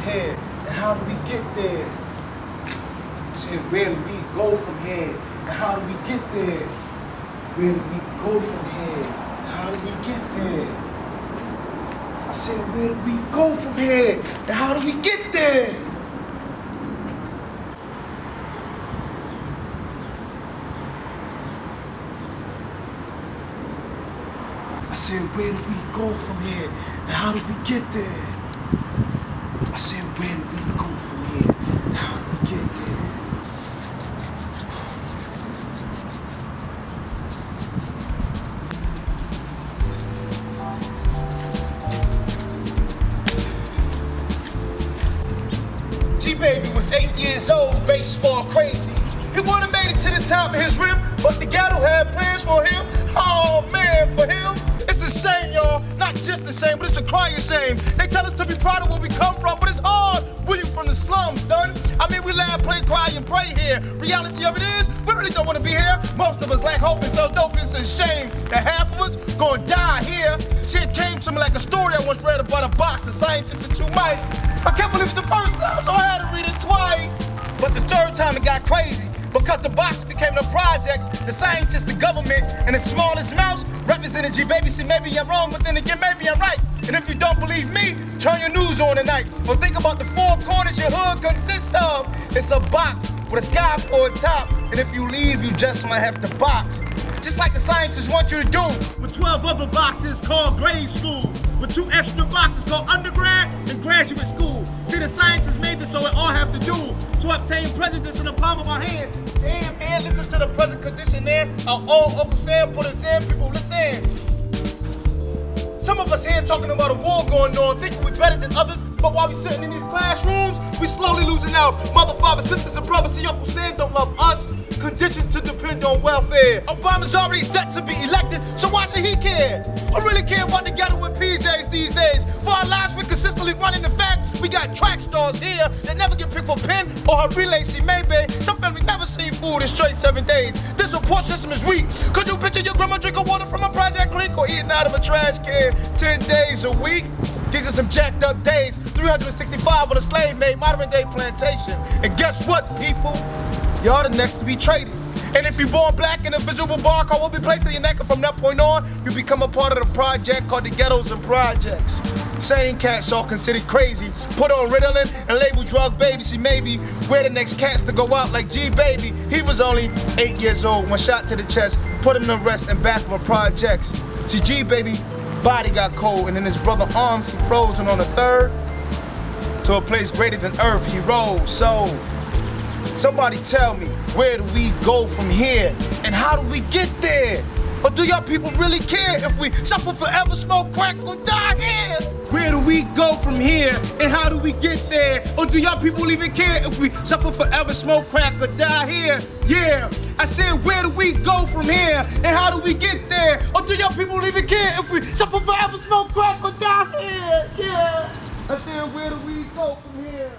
from here? And how do we get there? I said, where do we go from here? And how do we get there? Where do we go from here? And how do we get there? I said, where do we go from here? And how do we get there? I said, where do we go from here? And how do we get there? I said, where do we go from here? And how do we get there? G-Baby was 8 years old, baseball crazy. He would have made it to the top of his rim, but the ghetto had plans for him. Oh man, for him. It's a shame, y'all. Not just a shame, but it's a crying shame. They tell us to be proud of where we come from, but it's hard when you from the slums, done. I mean, we laugh, play, cry, and pray here. Reality of it is, we really don't want to be here. Most of us lack hope and so dope. It's a shame that half of us gonna die here. Shit came to me like a story I once read about a box of scientists and 2 mice. I can't believe it the first time, so I had to read it twice. But the third time it got crazy. Because the box became the projects, the scientists, the government, and the smallest mouse represented G-Baby. See, maybe I'm wrong, but then again, maybe I'm right. And if you don't believe me, turn your news on tonight. Or think about the 4 corners your hood consists of. It's a box with a sky for a top. And if you leave, you just might have to box. Just like the scientists want you to do. With 12 other boxes called grade school. With 2 extra boxes called undergrad and graduate school. See, the scientists made this so we all have to do to obtain presidents in the palm of our hand. Damn, man, listen to the present condition there. Our old Uncle Sam put us in. People, listen. Some of us here talking about a war going on, thinking we're better than others, but while we sitting in these classrooms, we slowly losing out. Mother, father, sisters, and brothers, see, Uncle Sam don't love us. Conditioned to depend on welfare. Obama's already set to be elected, so why should he care? Who really care about the ghetto with PJs these days? For our lives, we're consistently running the fact we got track stars here that never get picked for pen or her relay. See, maybe some family never seen food in straight 7 days. This support system is weak. Could you picture your grandma drinking water from a project creek or eating out of a trash can 10 days a week? These are some jacked up days. 365 on a slave-made modern-day plantation. And guess what, people? Y'all the next to be traded. And if you're born black and a visible barcode will be placed on your neck, and from that point on, you become a part of the project called the Ghettos and Projects. Same cats all considered crazy, put on Ritalin and labeled drug babies. See, maybe we're the next cats to go out like G-Baby. He was only 8 years old, 1 shot to the chest, put him to rest in back of a projects. See, G-Baby body got cold, and in his brother's arms, he frozen on the 3rd. To a place greater than earth, he rose. So, somebody tell me, where do we go from here? And how do we get there? Or do y'all people really care if we suffer forever, smoke crack, or die here? Where do we go from here? And how do we get there? Or do y'all people even care if we suffer forever, smoke crack, or die here? Yeah, I said, where do we go from here? And how do we get there? Or do y'all people even care if we suffer forever, smoke crack, or die here? Yeah, I said, where do we go from here?